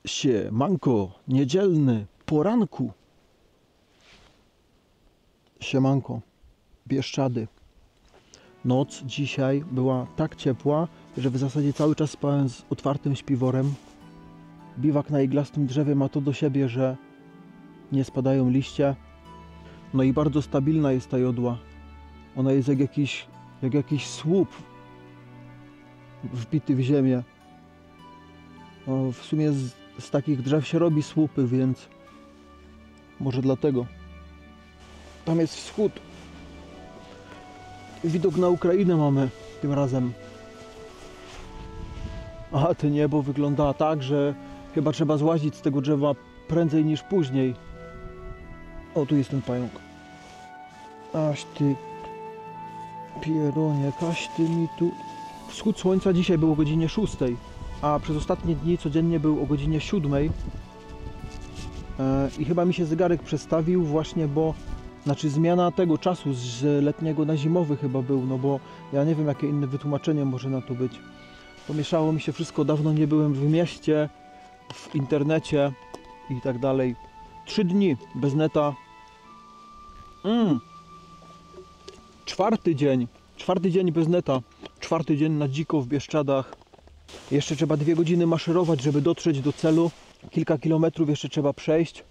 Siemanko, niedzielny poranku. Siemanko, Bieszczady. Noc dzisiaj była tak ciepła, że w zasadzie cały czas spałem z otwartym śpiworem. Biwak na iglastym drzewie ma to do siebie, że nie spadają liście. No i bardzo stabilna jest ta jodła. Ona jest jak jakiś słup wbity w ziemię. No, w sumie z takich drzew się robi słupy, więc może dlatego. Tam jest wschód. Widok na Ukrainę mamy tym razem. A to niebo wygląda tak, że chyba trzeba złazić z tego drzewa prędzej niż później. O, tu jest ten pająk. Aś ty pieronie, kaś ty mi tu... Wschód słońca dzisiaj był o godzinie 6, a przez ostatnie dni codziennie był o godzinie 7. I chyba mi się zegarek przestawił właśnie, bo... Znaczy zmiana tego czasu z letniego na zimowy chyba był, no bo ja nie wiem, jakie inne wytłumaczenie może na to być. Pomieszało mi się wszystko, dawno nie byłem w mieście, w internecie i tak dalej. 3 dni bez neta. Czwarty dzień bez neta. 4. dzień na dziko w Bieszczadach. Jeszcze trzeba 2 godziny maszerować, żeby dotrzeć do celu. Kilka kilometrów jeszcze trzeba przejść.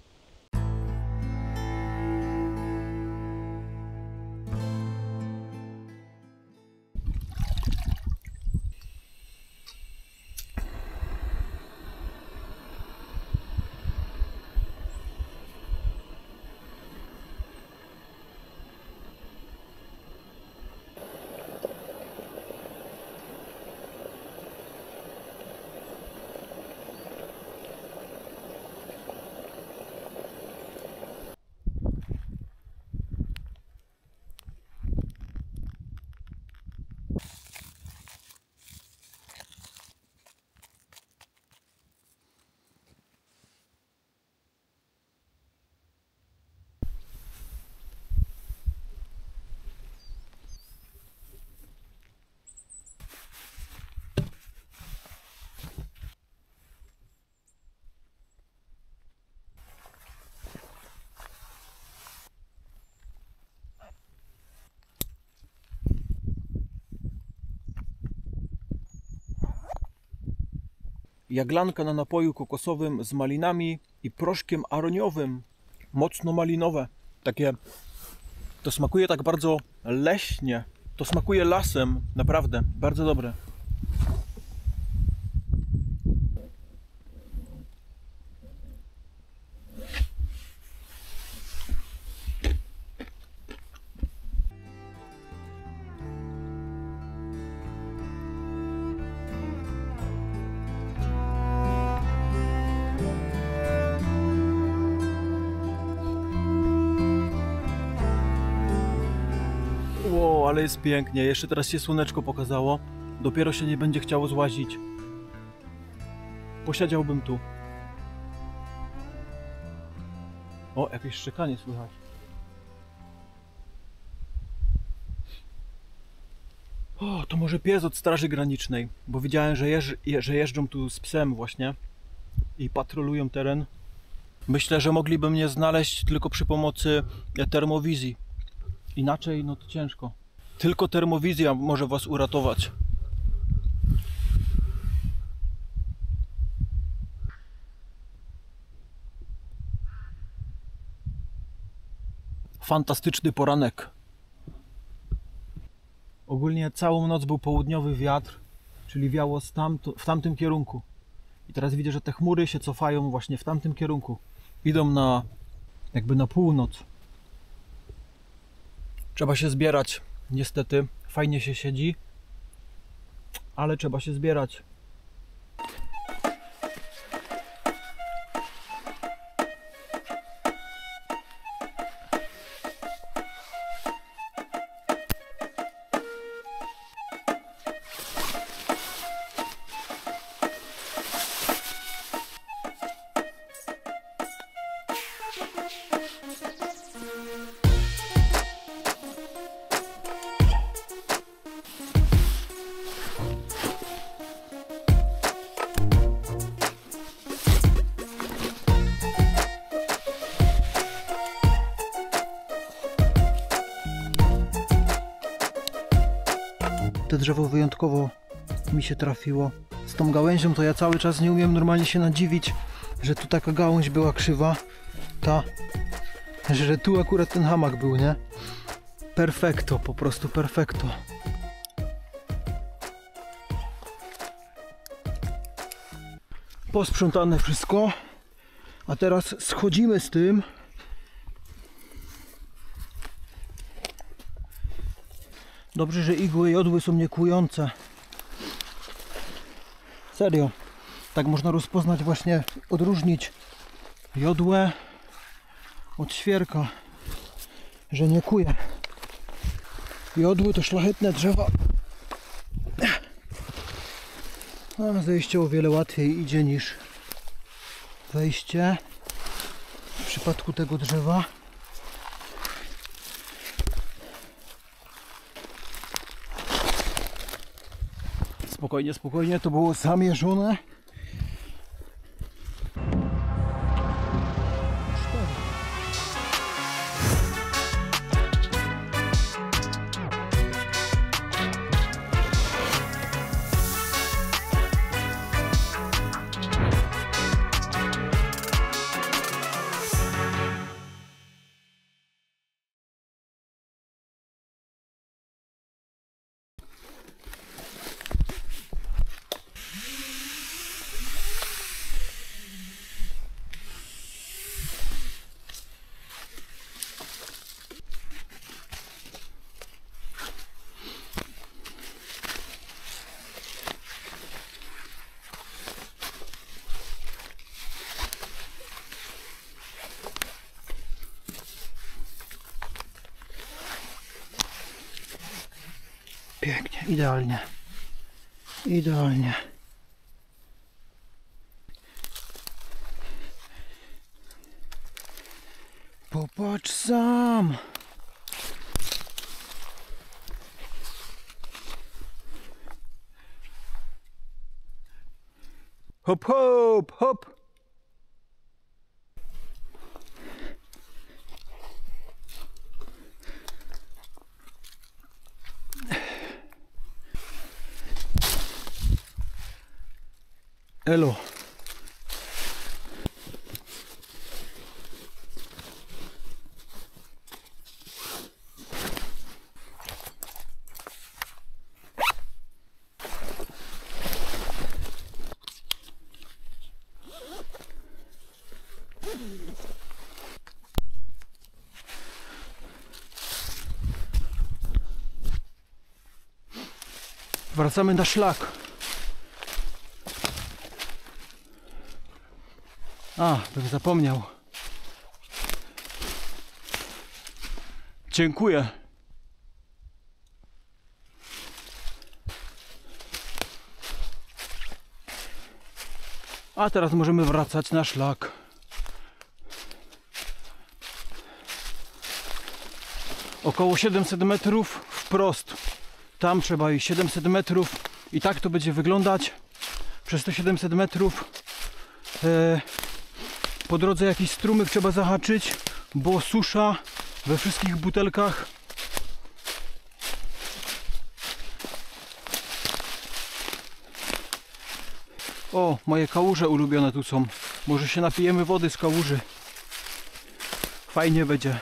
Jaglanka na napoju kokosowym z malinami i proszkiem aroniowym. Mocno malinowe. Takie... To smakuje tak bardzo leśnie. To smakuje lasem. Naprawdę. Bardzo dobre. Wow, ale jest pięknie. Jeszcze teraz się słoneczko pokazało. Dopiero się nie będzie chciało złazić. Posiedziałbym tu. O, jakieś szczekanie słychać. O, to może pies od Straży Granicznej, bo widziałem, że jeżdżą tu z psem właśnie i patrolują teren. Myślę, że mogliby mnie znaleźć tylko przy pomocy termowizji. Inaczej, no to ciężko. Tylko termowizja może was uratować. Fantastyczny poranek. Ogólnie całą noc był południowy wiatr, czyli wiało w tamtym kierunku. I teraz widzę, że te chmury się cofają właśnie w tamtym kierunku. Idą jakby na północ. Trzeba się zbierać. Niestety, fajnie się siedzi, ale trzeba się zbierać. To drzewo wyjątkowo mi się trafiło. Z tą gałęzią to ja cały czas nie umiem normalnie się nadziwić, że tu taka gałąź była krzywa. Że tu akurat ten hamak był, nie? Perfekto, po prostu perfekto. Posprzątane wszystko. A teraz schodzimy z tym. Dobrze, że igły jodły są niekłujące. Serio. Tak można rozpoznać właśnie, odróżnić jodłę od świerka, że nie kuje. Jodły to szlachetne drzewa. A zejście o wiele łatwiej idzie niż wejście w przypadku tego drzewa. Spokojnie, spokojnie, to było zamierzone. Pięknie, idealnie. Idealnie. Popatrz sam. Hop, hop, hop. Elo. Wracamy na szlak. A, bym zapomniał. Dziękuję. A teraz możemy wracać na szlak. Około 700 metrów wprost. Tam trzeba iść 700 metrów i tak to będzie wyglądać. Przez te 700 metrów po drodze jakiś strumyk trzeba zahaczyć, bo susza we wszystkich butelkach. O, moje kałuże ulubione tu są. Może się napijemy wody z kałuży. Fajnie będzie.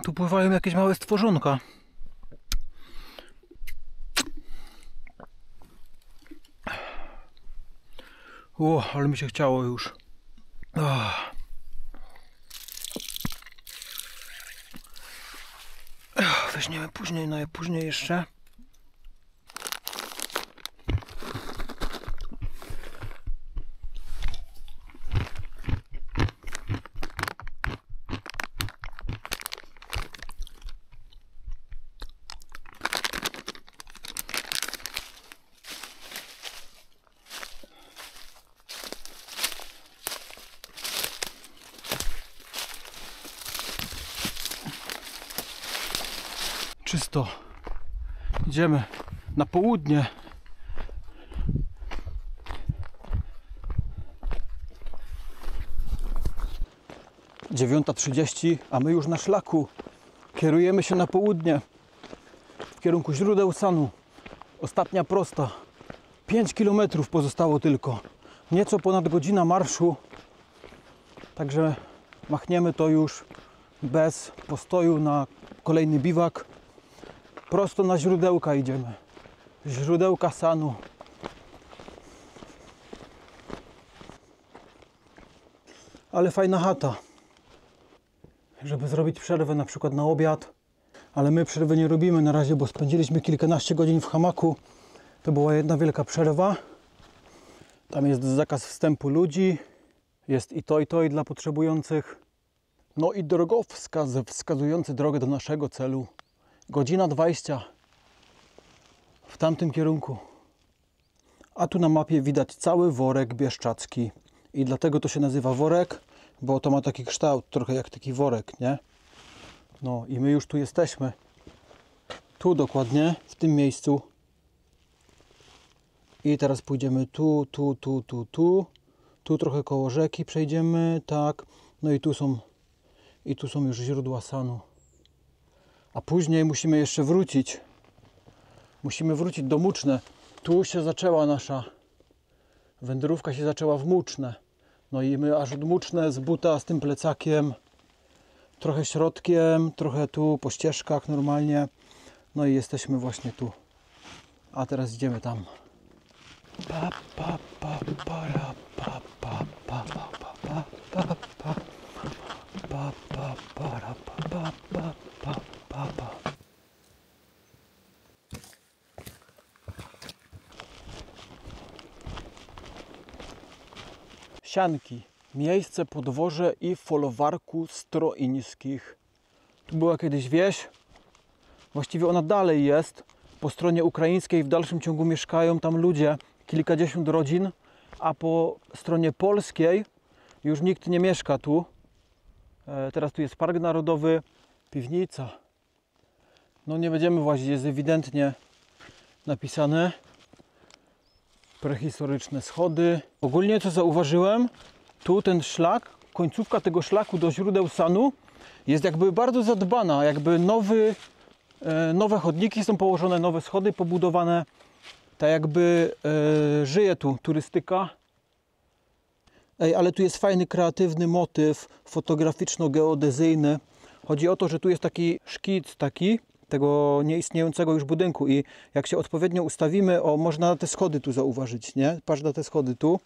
Tu pływają jakieś małe stworzonka. O, ale mi się chciało już. Weźmiemy później, później jeszcze. czysto. Idziemy na południe. Dziewiąta 30, a my już na szlaku. Kierujemy się na południe, w kierunku źródeł Sanu. Ostatnia prosta. 5 km pozostało tylko. Nieco ponad godzina marszu. Także machniemy to już bez postoju na kolejny biwak. Prosto na źródełka idziemy. Źródełka Sanu. Ale fajna chata. Żeby zrobić przerwę na przykład na obiad. Ale my przerwy nie robimy na razie, bo spędziliśmy kilkanaście godzin w hamaku. To była jedna wielka przerwa. Tam jest zakaz wstępu ludzi. Jest i to dla potrzebujących. No i drogowskaz wskazujący drogę do naszego celu. Godzina 20 w tamtym kierunku. A tu na mapie widać cały worek bieszczacki. I dlatego to się nazywa worek, bo to ma taki kształt, trochę jak taki worek, nie? No i my już tu jesteśmy. Tu dokładnie, w tym miejscu. I teraz pójdziemy tu. Tu trochę koło rzeki przejdziemy, tak. No i tu są już źródła Sanu. A później musimy jeszcze wrócić. Musimy wrócić do Muczne. Tu się zaczęła nasza wędrówka, się zaczęła w Muczne. No i my aż od Muczne z buta, z tym plecakiem, trochę środkiem, trochę tu po ścieżkach normalnie. No i jesteśmy właśnie tu. A teraz idziemy tam. Sianki. Miejsce, podwoże i folwarku Stroińskich. Tu była kiedyś wieś. Właściwie ona dalej jest. Po stronie ukraińskiej w dalszym ciągu mieszkają tam ludzie. Kilkadziesiąt rodzin. A po stronie polskiej już nikt nie mieszka tu. Teraz tu jest Park Narodowy. Piwnica. No nie będziemy włazić. Jest ewidentnie napisane. Prehistoryczne schody. Ogólnie co zauważyłem, tu ten szlak, końcówka tego szlaku do źródeł Sanu jest jakby bardzo zadbana, jakby nowe chodniki są położone, nowe schody pobudowane, tak jakby żyje tu turystyka. Ej, ale tu jest fajny, kreatywny motyw fotograficzno-geodezyjny. Chodzi o to, że tu jest taki szkic tego nieistniejącego już budynku i jak się odpowiednio ustawimy, można te schody tu zauważyć, nie? Patrz na te schody tu.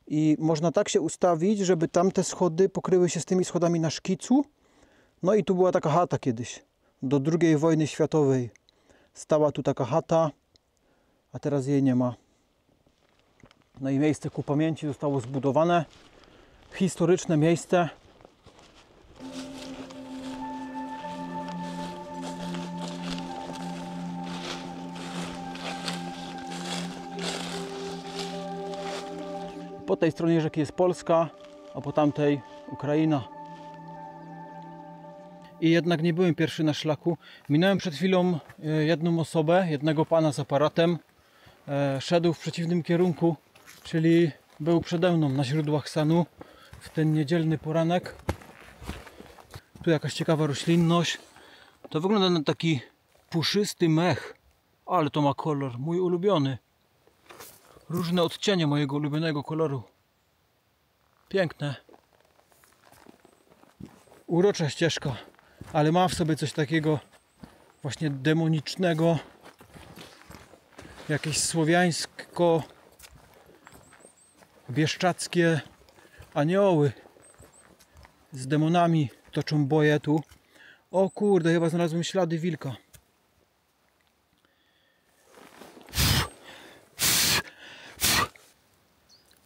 I można tak się ustawić, żeby tamte schody pokryły się z tymi schodami na szkicu. No i tu była taka chata kiedyś. Do II wojny światowej stała tu taka chata, a teraz jej nie ma. No i miejsce ku pamięci zostało zbudowane. Historyczne miejsce. Po tej stronie rzeki jest Polska, a po tamtej Ukraina. I jednak nie byłem pierwszy na szlaku. Minąłem przed chwilą jedną osobę, jednego pana z aparatem. Szedł w przeciwnym kierunku, czyli był przede mną na źródłach Sanu w ten niedzielny poranek. Tu jakaś ciekawa roślinność. To wygląda na taki puszysty mech, ale to ma kolor mój ulubiony. Różne odcienie mojego ulubionego koloru. Piękne. Urocza ścieżka, ale ma w sobie coś takiego właśnie demonicznego. Jakieś słowiańsko bieszczackie anioły z demonami toczą boje tu. O kurde, chyba znalazłem ślady wilka.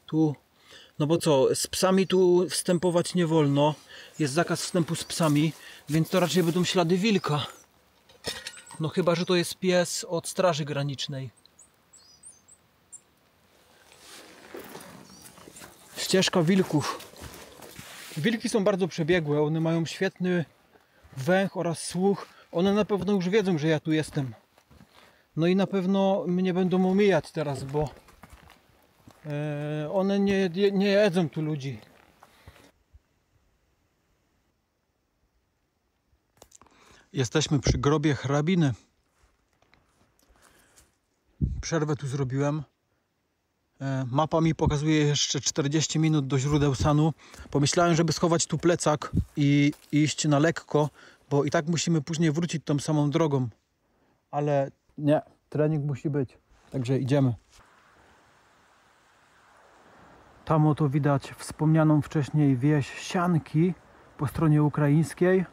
Tu, no bo co, z psami tu wstępować nie wolno. Jest zakaz wstępu z psami, więc to raczej będą ślady wilka. No chyba, że to jest pies od Straży Granicznej. Ścieżka wilków. Wilki są bardzo przebiegłe, one mają świetny węch oraz słuch. One na pewno już wiedzą, że ja tu jestem. No i na pewno mnie będą omijać teraz, bo one nie jedzą tu ludzi. Jesteśmy przy grobie hrabiny. Przerwę tu zrobiłem. Mapa mi pokazuje jeszcze 40 minut do źródeł Sanu. Pomyślałem, żeby schować tu plecak i iść na lekko, bo i tak musimy później wrócić tą samą drogą. Ale nie, trening musi być. Także idziemy. Tam oto widać wspomnianą wcześniej wieś Sianki po stronie ukraińskiej.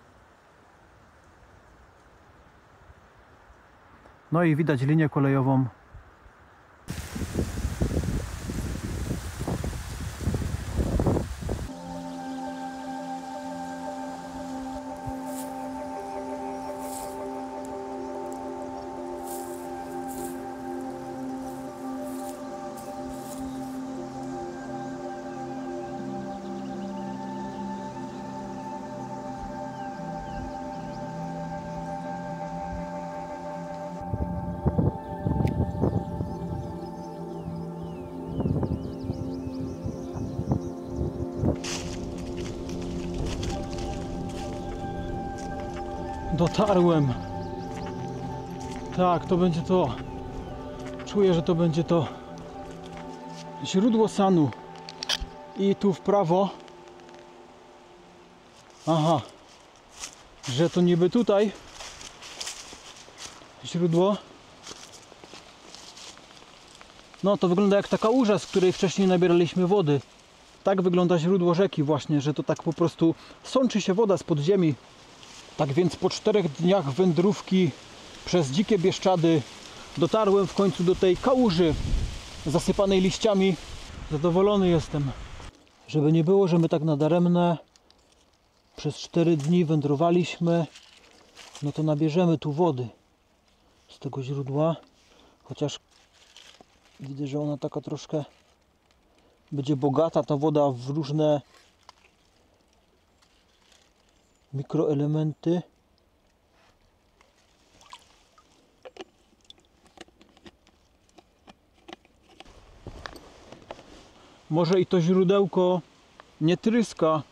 No i widać linię kolejową. Dotarłem. Tak, to będzie to. Czuję, że to będzie to. Źródło Sanu. I tu w prawo. Aha. Że to niby tutaj. Źródło. No to wygląda jak taka kałuża, z której wcześniej nabieraliśmy wody. Tak wygląda źródło rzeki właśnie, że to tak po prostu sączy się woda z podziemi. Tak więc po 4 dniach wędrówki przez dzikie Bieszczady dotarłem w końcu do tej kałuży zasypanej liściami. Zadowolony jestem. Żeby nie było, że my tak nadaremne przez 4 dni wędrowaliśmy, no to nabierzemy tu wody z tego źródła. Chociaż widzę, że ona taka troszkę będzie bogata, ta woda, w różne mikroelementy. Może i to źródełko nie tryska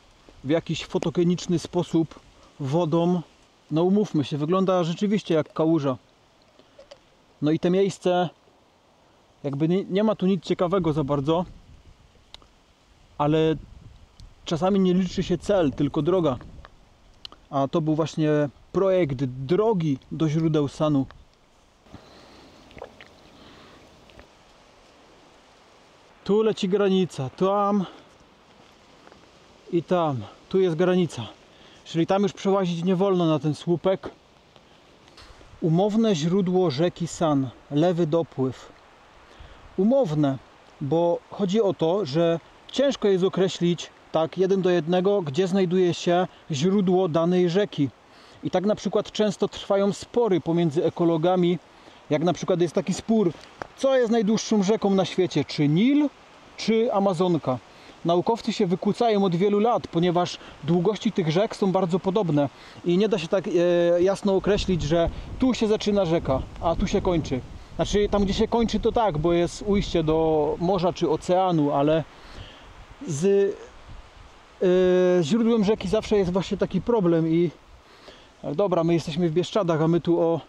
w jakiś fotogeniczny sposób wodą. No umówmy się, wygląda rzeczywiście jak kałuża. No i te miejsce, jakby nie ma tu nic ciekawego za bardzo, ale czasami nie liczy się cel, tylko droga. A to był właśnie projekt drogi do źródeł Sanu. Tu leci granica, tam i tam. Tu jest granica. Czyli tam już przełazić nie wolno na ten słupek. Umowne źródło rzeki San, lewy dopływ. Umowne, bo chodzi o to, że ciężko jest określić tak 1 do 1, gdzie znajduje się źródło danej rzeki. I tak na przykład często trwają spory pomiędzy ekologami, jak na przykład jest taki spór, co jest najdłuższą rzeką na świecie, czy Nil, czy Amazonka. Naukowcy się wykłócają od wielu lat, ponieważ długości tych rzek są bardzo podobne i nie da się tak jasno określić, że tu się zaczyna rzeka, a tu się kończy. Znaczy tam, gdzie się kończy, to tak, bo jest ujście do morza czy oceanu, ale z źródłem rzeki zawsze jest właśnie taki problem. I dobra, my jesteśmy w Bieszczadach, a my tu o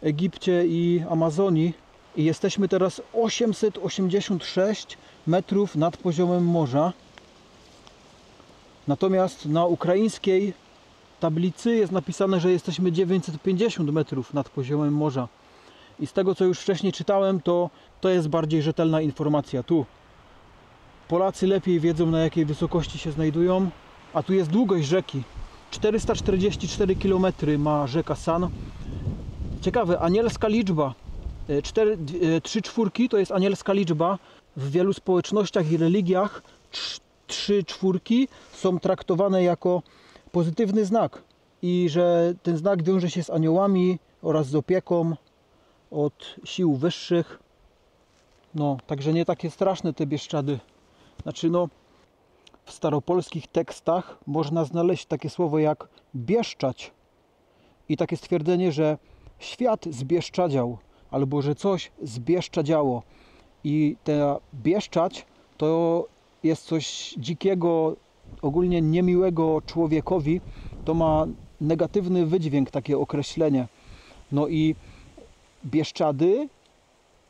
Egipcie i Amazonii i jesteśmy teraz 886 metrów nad poziomem morza. Natomiast na ukraińskiej tablicy jest napisane, że jesteśmy 950 metrów nad poziomem morza. I z tego, co już wcześniej czytałem, to jest bardziej rzetelna informacja. Tu Polacy lepiej wiedzą, na jakiej wysokości się znajdują. A tu jest długość rzeki. 444 km ma rzeka San. Ciekawe, anielska liczba. 3 czwórki to jest anielska liczba. W wielu społecznościach i religiach 3 czwórki są traktowane jako pozytywny znak. I że ten znak wiąże się z aniołami oraz z opieką od sił wyższych. No, także nie takie straszne te Bieszczady. Znaczy, no, w staropolskich tekstach można znaleźć takie słowo jak bieszczać. i takie stwierdzenie, że świat zbieszczadział, albo że coś zbieszczadziało. I ta Bieszczadź to jest coś dzikiego, ogólnie niemiłego człowiekowi. To ma negatywny wydźwięk, takie określenie. No i Bieszczady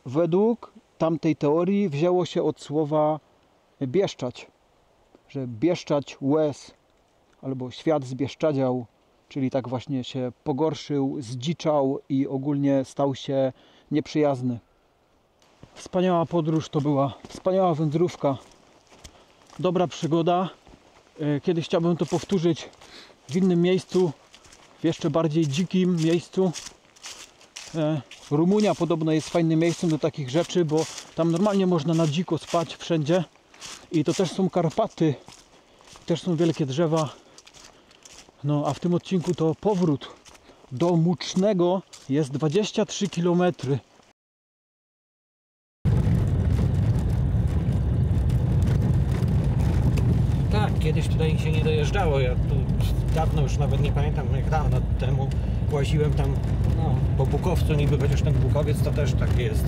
według tamtej teorii wzięło się od słowa bieszczać, że bieszczać łez, albo świat zbieszczadział, czyli tak właśnie się pogorszył, zdziczał i ogólnie stał się nieprzyjazny. Wspaniała podróż to była, wspaniała wędrówka, dobra przygoda. Kiedyś chciałbym to powtórzyć w innym miejscu, w jeszcze bardziej dzikim miejscu. Rumunia podobno jest fajnym miejscem do takich rzeczy, bo tam normalnie można na dziko spać wszędzie. I to też są Karpaty, też są wielkie drzewa. No a w tym odcinku to powrót do Mucznego jest 23 km. Tak, kiedyś tutaj się nie dojeżdżało. Ja tu dawno już nawet nie pamiętam, jak dawno temu łaziłem tam po Bukowcu niby, chociaż ten Bukowiec to też tak jest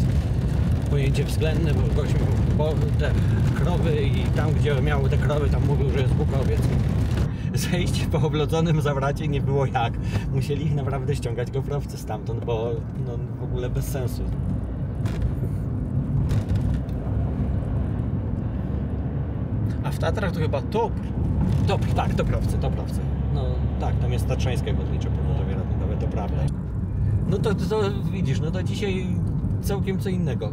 pojęcie względne, bo gość miał te krowy i tam, gdzie miały te krowy, tam mówił, że jest Bukowiec. Zejść po oblodzonym zawracie nie było jak. Musieli ich naprawdę ściągać goprowcy stamtąd, bo no, w ogóle bez sensu. A w Tatrach to chyba Topr. Topr, tak, Toprowcy. No tak, tam jest Tatrzańskie Górnicze Pogotowie Ratunkowe, to prawda. No to widzisz, no to dzisiaj całkiem co innego.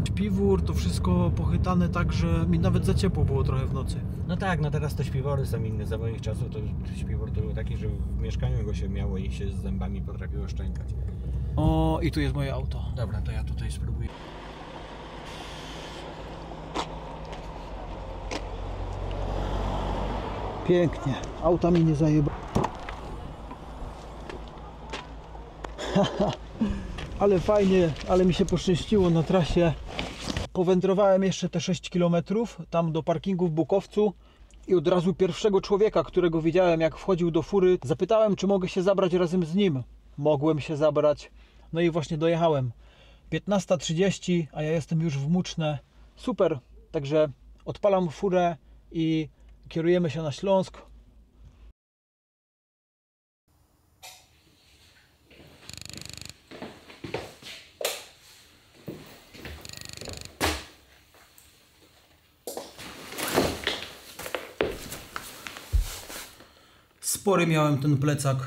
Śpiwór to wszystko pochytane tak, że mi nawet za ciepło było trochę w nocy. No tak, no teraz to śpiwory są inne. Za moich czasów to śpiwór to był taki, że w mieszkaniu go się miało i się z zębami potrafiło szczękać. O, i tu jest moje auto. Dobra, to ja tutaj spróbuję. Pięknie, auta mi nie zajeba. Ale fajnie, ale mi się poszczęściło na trasie. Powędrowałem jeszcze te 6 km tam do parkingu w Bukowcu i od razu pierwszego człowieka, którego widziałem, jak wchodził do fury, zapytałem, czy mogę się zabrać razem z nim. Mogłem się zabrać. No i właśnie dojechałem. 15:30, a ja jestem już w Muczne. Super, także odpalam furę i kierujemy się na Śląsk. Spory miałem ten plecak.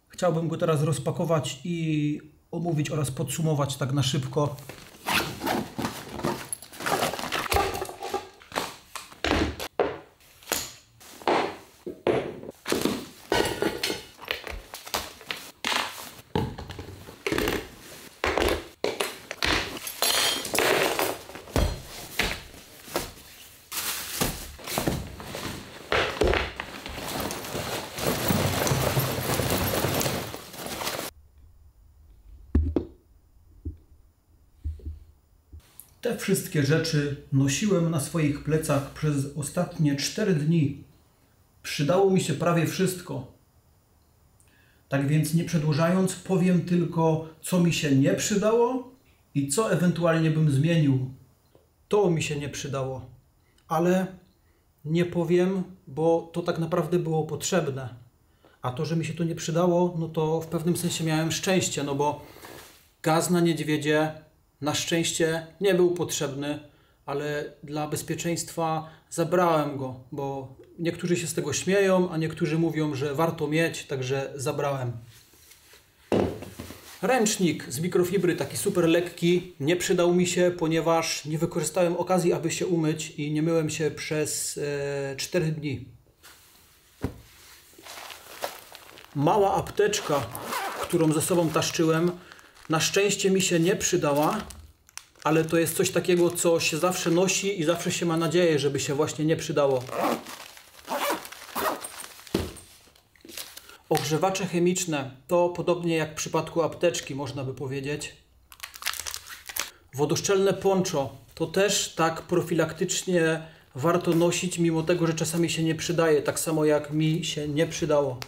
Chciałbym go teraz rozpakować i omówić oraz podsumować tak na szybko. Te wszystkie rzeczy nosiłem na swoich plecach przez ostatnie 4 dni. Przydało mi się prawie wszystko. Tak więc nie przedłużając, powiem tylko, co mi się nie przydało i co ewentualnie bym zmienił. To mi się nie przydało, ale nie powiem, bo to tak naprawdę było potrzebne. A to, że mi się to nie przydało, no to w pewnym sensie miałem szczęście, no bo gaz na niedźwiedzie na szczęście nie był potrzebny, ale dla bezpieczeństwa zabrałem go, bo niektórzy się z tego śmieją, a niektórzy mówią, że warto mieć, także zabrałem. Ręcznik z mikrofibry, taki super lekki, nie przydał mi się, ponieważ nie wykorzystałem okazji, aby się umyć i nie myłem się przez 4 dni. Mała apteczka, którą ze sobą taszczyłem, na szczęście mi się nie przydała, ale to jest coś takiego, co się zawsze nosi i zawsze się ma nadzieję, żeby się właśnie nie przydało. Ogrzewacze chemiczne to podobnie jak w przypadku apteczki, można by powiedzieć. Wodoszczelne poncho to też tak profilaktycznie warto nosić, mimo tego, że czasami się nie przydaje, tak samo jak mi się nie przydało.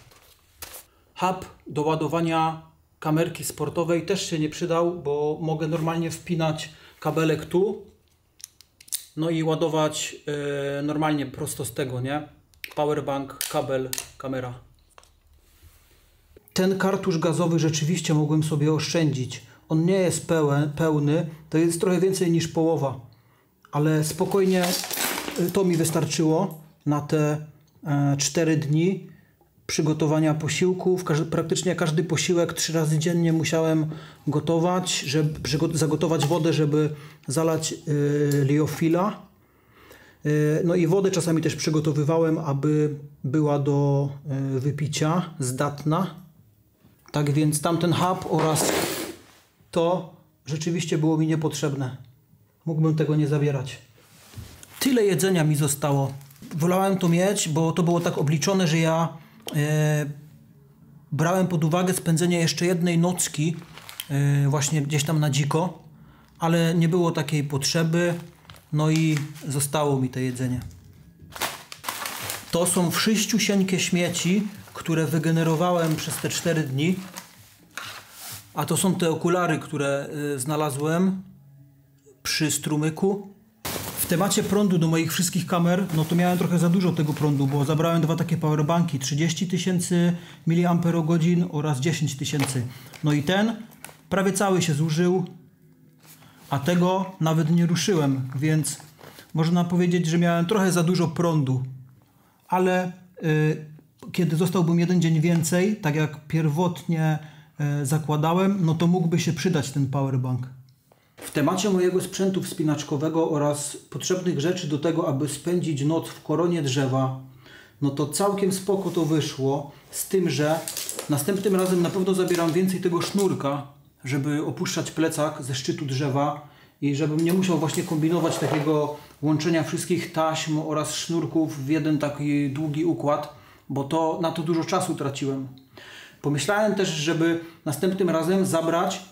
Hub do ładowania kamerki sportowej też się nie przydał, bo mogę normalnie wpinać kabelek tu, no i ładować normalnie prosto z tego, nie? Powerbank, kabel, kamera. Ten kartusz gazowy rzeczywiście mogłem sobie oszczędzić. On nie jest pełny, to jest trochę więcej niż połowa, ale spokojnie to mi wystarczyło na te 4 dni przygotowania posiłków. Praktycznie każdy posiłek 3 razy dziennie musiałem gotować, zagotować wodę, żeby zalać liofila. No i wodę czasami też przygotowywałem, aby była do wypicia zdatna. Tak więc tamten hub oraz to rzeczywiście było mi niepotrzebne. Mógłbym tego nie zabierać. Tyle jedzenia mi zostało. Wolałem to mieć, bo to było tak obliczone, że ja brałem pod uwagę spędzenie jeszcze jednej nocki właśnie gdzieś tam na dziko, ale nie było takiej potrzeby, no i zostało mi to jedzenie. To są wszyściusieńkie śmieci, które wygenerowałem przez te 4 dni, a to są te okulary, które znalazłem przy strumyku. W temacie prądu do moich wszystkich kamer, no to miałem trochę za dużo tego prądu, bo zabrałem 2 takie powerbanki, 30 000 mAh oraz 10 000. No i ten prawie cały się zużył, a tego nawet nie ruszyłem, więc można powiedzieć, że miałem trochę za dużo prądu. Ale kiedy zostałbym jeden dzień więcej, tak jak pierwotnie zakładałem, no to mógłby się przydać ten powerbank. W temacie mojego sprzętu wspinaczkowego oraz potrzebnych rzeczy do tego, aby spędzić noc w koronie drzewa, no to całkiem spoko to wyszło, z tym, że następnym razem na pewno zabieram więcej tego sznurka, żeby opuszczać plecak ze szczytu drzewa i żebym nie musiał właśnie kombinować takiego łączenia wszystkich taśm oraz sznurków w jeden taki długi układ, bo na to dużo czasu traciłem. Pomyślałem też, żeby następnym razem zabrać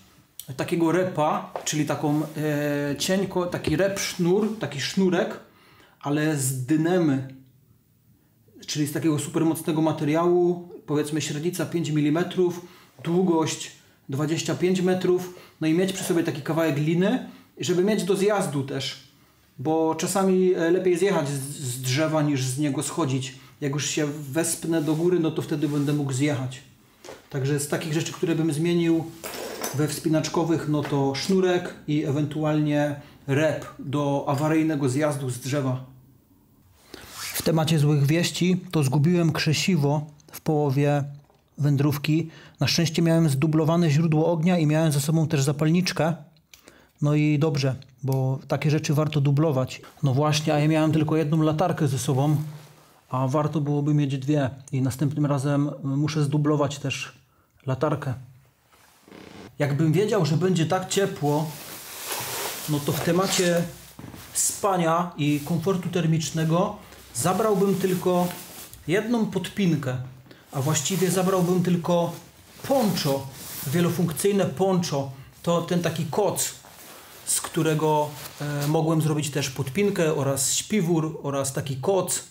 takiego repa, czyli taką taki rep sznur, taki sznurek, ale z dynemy, czyli z takiego super mocnego materiału, powiedzmy średnica 5 mm, długość 25 metrów, no i mieć przy sobie taki kawałek liny, żeby mieć do zjazdu też, bo czasami lepiej zjechać z drzewa niż z niego schodzić. Jak już się wespnę do góry, no to wtedy będę mógł zjechać. Także z takich rzeczy, które bym zmienił we wspinaczkowych, no to sznurek i ewentualnie rep do awaryjnego zjazdu z drzewa. W temacie złych wieści to zgubiłem krzesiwo w połowie wędrówki. Na szczęście miałem zdublowane źródło ognia i miałem ze sobą też zapalniczkę. No i dobrze, bo takie rzeczy warto dublować. No właśnie, a ja miałem tylko jedną latarkę ze sobą, a warto byłoby mieć 2 i następnym razem muszę zdublować też latarkę. Jakbym wiedział, że będzie tak ciepło, no to w temacie spania i komfortu termicznego zabrałbym tylko jedną podpinkę, a właściwie zabrałbym tylko poncho, wielofunkcyjne poncho, to ten taki koc, z którego mogłem zrobić też podpinkę oraz śpiwór oraz taki koc.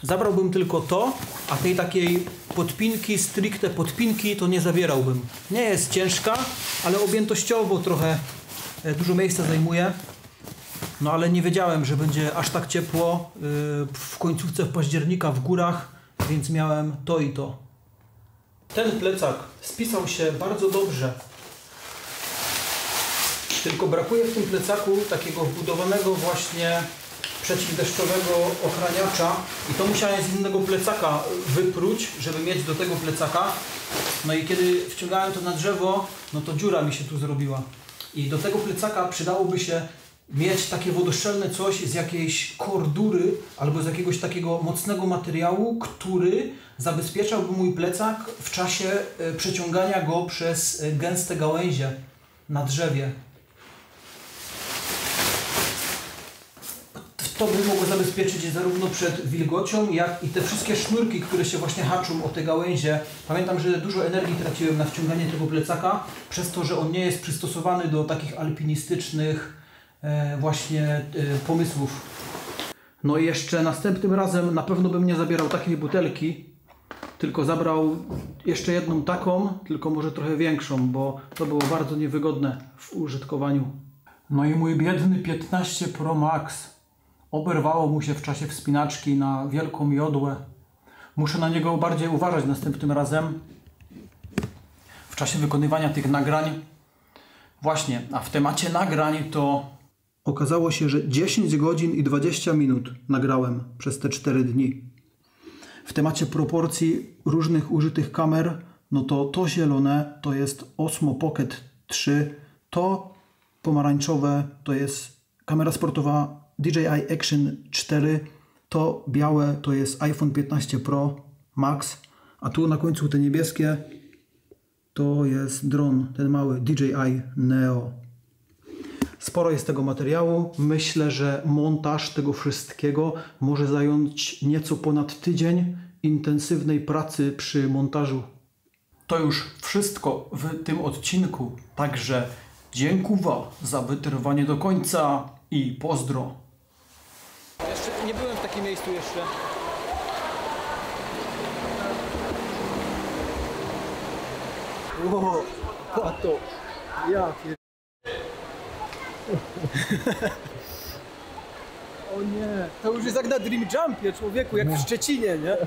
Zabrałbym tylko to, a tej takiej podpinki, stricte podpinki to nie zabierałbym. Nie jest ciężka, ale objętościowo trochę dużo miejsca zajmuje. No ale nie wiedziałem, że będzie aż tak ciepło w końcówce października w górach, więc miałem to i to. Ten plecak spisał się bardzo dobrze. Tylko brakuje w tym plecaku takiego wbudowanego właśnie przeciwdeszczowego ochraniacza i to musiałem z innego plecaka wypróć, żeby mieć do tego plecaka. No i kiedy wciągałem to na drzewo, no to dziura mi się tu zrobiła. I do tego plecaka przydałoby się mieć takie wodoszczelne coś z jakiejś kordury albo z jakiegoś takiego mocnego materiału, który zabezpieczałby mój plecak w czasie przeciągania go przez gęste gałęzie na drzewie. To by mogło zabezpieczyć zarówno przed wilgocią, jak i te wszystkie sznurki, które się właśnie haczą o te gałęzie. Pamiętam, że dużo energii traciłem na wciąganie tego plecaka, przez to, że on nie jest przystosowany do takich alpinistycznych właśnie pomysłów. No i jeszcze następnym razem na pewno bym nie zabierał takiej butelki, tylko zabrał jeszcze jedną taką, tylko może trochę większą, bo to było bardzo niewygodne w użytkowaniu. No i mój biedny 15 Pro Max oberwało mu się w czasie wspinaczki na wielką jodłę. Muszę na niego bardziej uważać następnym razem w czasie wykonywania tych nagrań. Właśnie, a w temacie nagrań to okazało się, że 10 godzin i 20 minut nagrałem przez te 4 dni. W temacie proporcji różnych użytych kamer, no to zielone to jest Osmo Pocket 3, to pomarańczowe to jest kamera sportowa DJI Action 4, to białe to jest iPhone 15 Pro Max, a tu na końcu te niebieskie to jest dron, ten mały DJI Neo. Sporo jest tego materiału. Myślę, że montaż tego wszystkiego może zająć nieco ponad tydzień intensywnej pracy przy montażu. To już wszystko w tym odcinku, także dziękuję za wytrwanie do końca i pozdro. Jeszcze nie byłem w takim miejscu jeszcze. Ło, pato, ja pier... O nie, to już jest jak na Dream Jumpie, człowieku, jak w Szczecinie, nie?